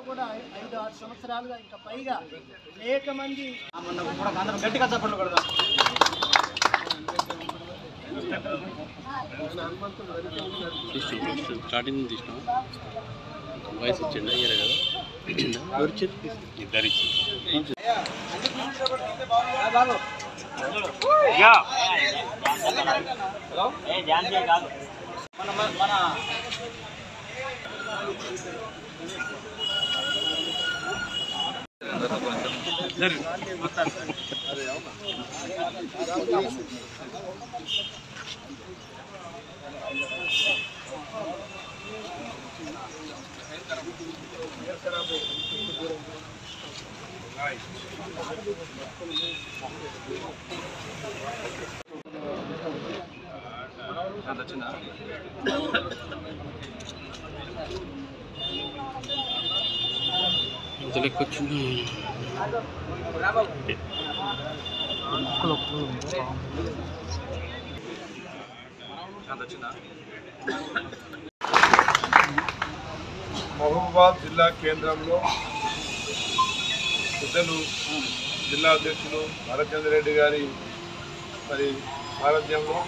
కూడా 5-6 సంవత్సరాలుగా ఇంకా పైగా అనేక మంది గట్టిగా చప్పట్లు కొడదాం. స్టార్టింగ్ తీసిన వయసు వచ్చిండ ఇయ్యారు కదా ఇద్దరు ఇచ్చి వచ్చింది. మహబూబాబాద్ జిల్లా కేంద్రంలో పెద్దలు జిల్లా అధ్యక్షులు భారతచంద్ర రెడ్డి గారి మరి సారథ్యంలో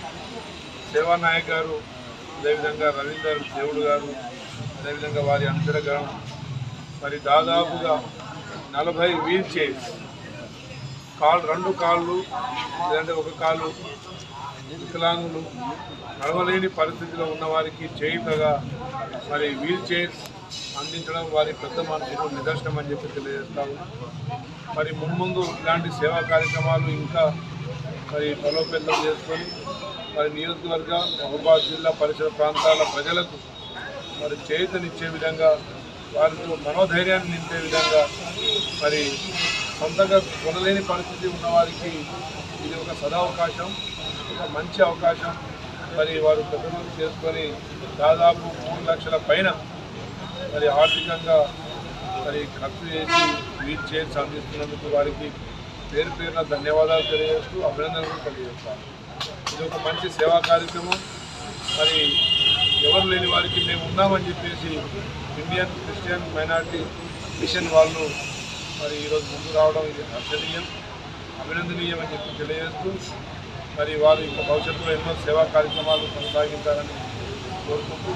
సేవానాయక్ గారు, అదేవిధంగా రవీందర్ దేవుడు గారు, అదేవిధంగా వారి అనుచరగణం మరి దాదాపుగా 40 వీల్ చైర్స్, రెండు కాళ్ళు లేదంటే ఒక కాలు వికలాంగులు నడవలేని పరిస్థితిలో ఉన్నవారికి చేయుతగా మరి వీల్ చైర్స్ అందించడం వారి పెద్ద మనసుకు నిదర్శనం అని చెప్పి తెలియజేస్తాము. మరి మున్ముందు ఇలాంటి సేవా కార్యక్రమాలు ఇంకా మరి బలోపేతం చేసుకొని మరి నియోజకవర్గ మహబూబాబాద్ జిల్లా పరిసర ప్రాంతాల ప్రజలకు మరి చేయూతనిచ్చే విధంగా, వారితో మనోధైర్యాన్ని నింపే విధంగా, మరి సొంతంగా కొనలేని పరిస్థితి ఉన్నవారికి ఇది ఒక సదావకాశం, ఒక మంచి అవకాశం. మరి వారు పెద్దలు చేసుకొని దాదాపు 3 లక్షల పైన మరి ఆర్థికంగా మరి ఖర్చు చేసి వీల్ చైర్స్ అందిస్తున్నందుకు వారికి పేరు పేరున ధన్యవాదాలు తెలియజేస్తూ అభినందనలు తెలియజేస్తాను. ఇది ఒక మంచి సేవా కార్యక్రమం. మరి ఎవరు లేని వారికి మేము ఉన్నామని చెప్పేసి ఇండియన్ క్రిస్టియన్ మైనారిటీ మిషన్ వాళ్ళు మరి ఈరోజు ముందు రావడం ఇది హర్షణీయం, అభినందనీయం అని చెప్పి తెలియజేస్తూ మరి వారు ఇంకా భవిష్యత్తులో ఎన్నో సేవా కార్యక్రమాలు కొనసాగించాలని కోరుకుంటూ